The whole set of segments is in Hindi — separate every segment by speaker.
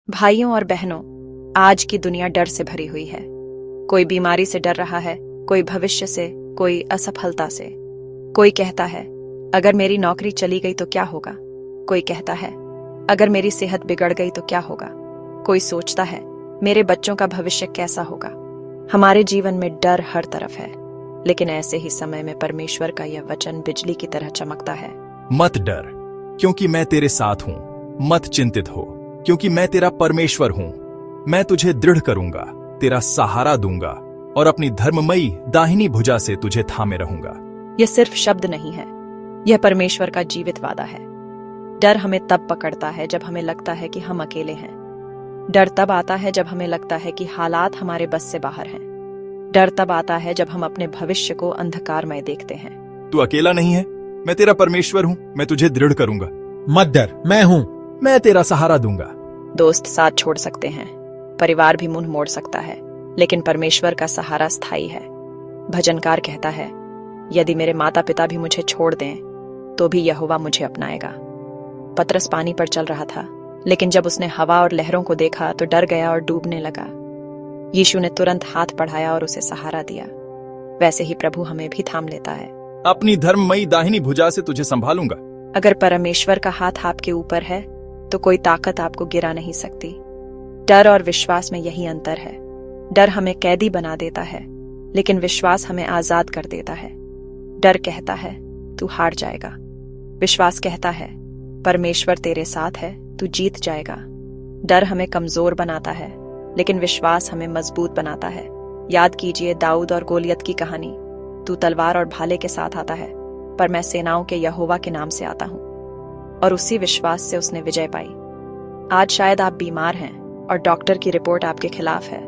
Speaker 1: भाइयों और बहनों, आज की दुनिया डर से भरी हुई है। कोई बीमारी से डर रहा है, कोई भविष्य से, कोई असफलता से। कोई कहता है अगर मेरी नौकरी चली गई तो क्या होगा। कोई कहता है अगर मेरी सेहत बिगड़ गई तो क्या होगा। कोई सोचता है मेरे बच्चों का भविष्य कैसा होगा। हमारे जीवन में डर हर तरफ है, लेकिन ऐसे ही समय में परमेश्वर का यह वचन बिजली की तरह चमकता है।
Speaker 2: मत डर, क्योंकि मैं तेरे साथ हूं। मत चिंतित हो, क्योंकि मैं तेरा परमेश्वर हूं। मैं तुझे दृढ़ करूंगा, तेरा सहारा दूंगा और अपनी धर्ममयी दाहिनी भुजा से तुझे थामे रहूंगा।
Speaker 1: यह सिर्फ शब्द नहीं है, यह परमेश्वर का जीवित वादा है। डर हमें तब पकड़ता है जब हमें लगता है कि हम अकेले हैं। डर तब आता है जब हमें लगता है कि हालात हमारे बस से बाहर हैं। डर तब आता है जब हम अपने भविष्य को अंधकारमय देखते हैं।
Speaker 2: तू अकेला नहीं है, मैं तेरा परमेश्वर हूं। मैं तुझे दृढ़ करूंगा।
Speaker 3: मत डर, मैं हूं।
Speaker 2: मैं तेरा सहारा दूंगा।
Speaker 1: दोस्त साथ छोड़ सकते हैं, परिवार भी मुंह मोड़ सकता है, लेकिन परमेश्वर का सहारा स्थायी है। भजनकार कहता है यदि मेरे माता पिता भी मुझे छोड़ दें तो भी यहोवा मुझे अपनाएगा। पतरस पानी पर चल रहा था, लेकिन जब उसने हवा और लहरों को देखा तो डर गया और डूबने लगा। यीशु ने तुरंत हाथ बढ़ाया और उसे सहारा दिया। वैसे ही प्रभु हमें भी थाम लेता है।
Speaker 2: अपनी धर्ममयी दाहिनी भुजा से तुझे संभालूंगा।
Speaker 1: अगर परमेश्वर का हाथ आपके ऊपर है तो कोई ताकत आपको गिरा नहीं सकती। डर और विश्वास में यही अंतर है। डर हमें कैदी बना देता है, लेकिन विश्वास हमें आजाद कर देता है। डर कहता है तू हार जाएगा। विश्वास कहता है परमेश्वर तेरे साथ है, तू जीत जाएगा। डर हमें कमजोर बनाता है, लेकिन विश्वास हमें मजबूत बनाता है। याद कीजिए दाऊद और गोलियत की कहानी। तू तलवार और भाले के साथ आता है, पर मैं सेनाओं के यहोवा के नाम से आता हूं। और उसी विश्वास से उसने विजय पाई। आज शायद आप बीमार हैं और डॉक्टर की रिपोर्ट आपके खिलाफ है।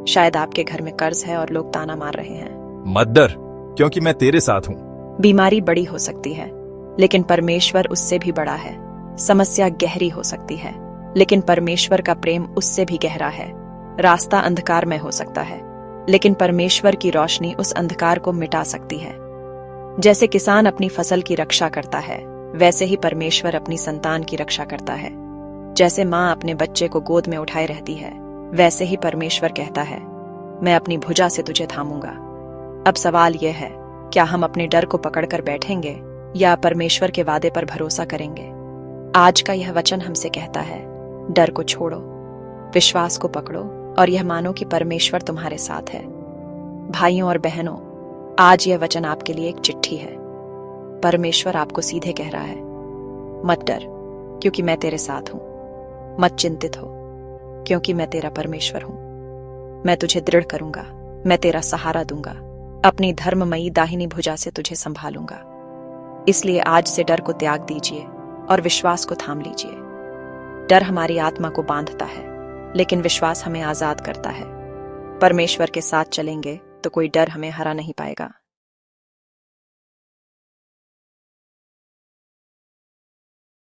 Speaker 1: शायद आपके घर में कर्ज है और लोग ताना मार रहे हैं।
Speaker 2: मत डर, क्योंकि मैं तेरे साथ हूं।
Speaker 1: बीमारी बड़ी हो सकती है, लेकिन परमेश्वर उससे भी बड़ा है। समस्या गहरी हो सकती है, लेकिन परमेश्वर का प्रेम उससे भी गहरा है। रास्ता अंधकार में हो सकता है, लेकिन परमेश्वर की रोशनी उस अंधकार को मिटा सकती है। जैसे किसान अपनी फसल की रक्षा करता है, वैसे ही परमेश्वर अपनी संतान की रक्षा करता है। जैसे माँ अपने बच्चे को गोद में उठाए रहती है, वैसे ही परमेश्वर कहता है मैं अपनी भुजा से तुझे थामूंगा। अब सवाल यह है, क्या हम अपने डर को पकड़कर बैठेंगे या परमेश्वर के वादे पर भरोसा करेंगे। आज का यह वचन हमसे कहता है डर को छोड़ो, विश्वास को पकड़ो और यह मानो कि परमेश्वर तुम्हारे साथ है। भाइयों और बहनों, आज यह वचन आपके लिए एक चिट्ठी है। परमेश्वर आपको सीधे कह रहा है मत डर, क्योंकि मैं तेरे साथ हूं। मत चिंतित हो, क्योंकि मैं तेरा परमेश्वर हूं। मैं तुझे दृढ़ करूंगा, मैं तेरा सहारा दूंगा, अपनी धर्ममयी दाहिनी भुजा से तुझे संभालूंगा। इसलिए आज से डर को त्याग दीजिए और विश्वास को थाम लीजिए। डर हमारी आत्मा को बांधता है, लेकिन विश्वास हमें आजाद करता है। परमेश्वर के साथ चलेंगे तो कोई डर हमें हरा नहीं पाएगा।